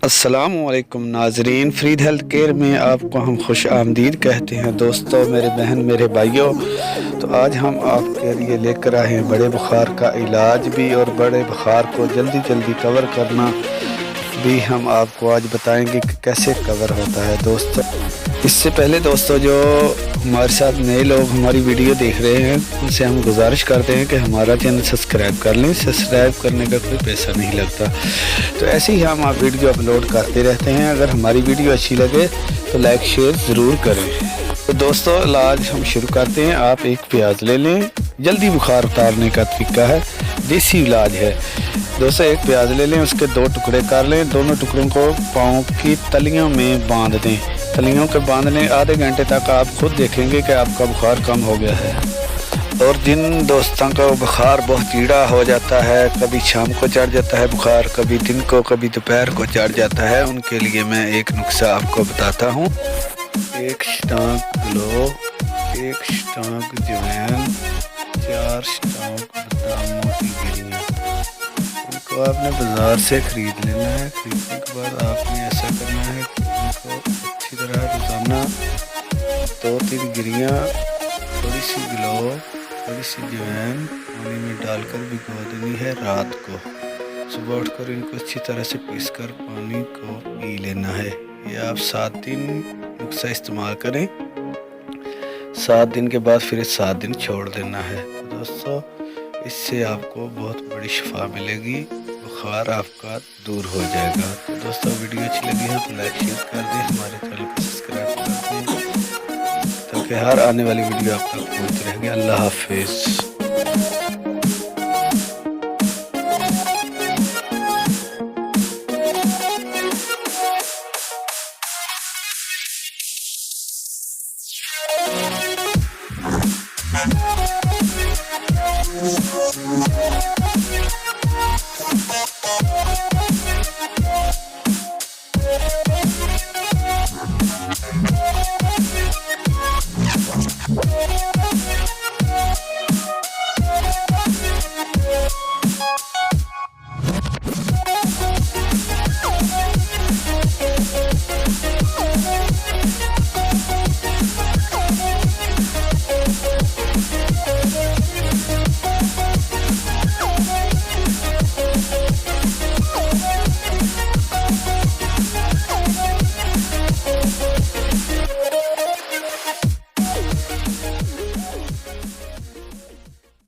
अस्सलामुअलैकुम नाजरीन, फ्रीद health care में आपको हम खुश आमदीद कहते हैं। दोस्तों, मेरे बहन, मेरे भाइयों, तो आज हम आपके लिए लेकर आए हैं बड़े बुखार का इलाज भी और बड़े बुखार को जल्दी जल्दी कवर करना भी हम आपको आज बताएंगे कि कैसे कवर होता है। दोस्तों, इससे पहले दोस्तों, जो हमारे साथ नए लोग हमारी वीडियो देख रहे हैं, उनसे हम गुजारिश करते हैं कि हमारा चैनल सब्सक्राइब कर लें। सब्सक्राइब करने का कोई पैसा नहीं लगता। तो ऐसे ही हम आप वीडियो अपलोड करते रहते हैं। अगर हमारी वीडियो अच्छी लगे तो लाइक शेयर ज़रूर करें। तो दोस्तों, इलाज हम शुरू करते हैं। आप एक प्याज ले लें। जल्दी बुखार उतारने का तरीका है, देसी इलाज है। दोस्तों, एक प्याज ले लें, उसके 2 टुकड़े कर लें। दोनों टुकड़ों को पाँव की तलियों में बांध दें। तलियों के बांधने आधे घंटे तक आप खुद देखेंगे कि आपका बुखार कम हो गया है। और जिन दोस्तों का बुखार बहुत कीड़ा हो जाता है, कभी शाम को चढ़ जाता है बुखार, कभी दिन को, कभी दोपहर को चढ़ जाता है, उनके लिए मैं एक नुस्खा आपको बताता हूँ। 1 स्टाक ग्लो, 1 स्टाक अजवाइन, 4 स्टाक बादाम मोटी गिरियाँ। इनको आपने बाज़ार से ख़रीद लेना है। खरीदने के बाद आपने ऐसा करना है कि इनको अच्छी तरह रोज़ाना 2-3 गिरियाँ, थोड़ी सी ग्लो, थोड़ी सी अजवाइन पानी में डालकर भिगो देनी है रात को। सुबह उठकर इनको अच्छी तरह से पीसकर पानी को पी लेना है। ये आप 7 दिन नुस्खा इस्तेमाल करें। 7 दिन के बाद फिर 7 दिन छोड़ देना है। तो दोस्तों, इससे आपको बहुत बड़ी शिफा मिलेगी, बुखार आपका दूर हो जाएगा। तो दोस्तों, वीडियो अच्छी लगी है तो लाइक शेयर कर दें, हमारे चैनल को सब्सक्राइब कर दें ताकि हर आने वाली वीडियो आप तक पहुँच रहेगी। अल्लाह हाफिज़।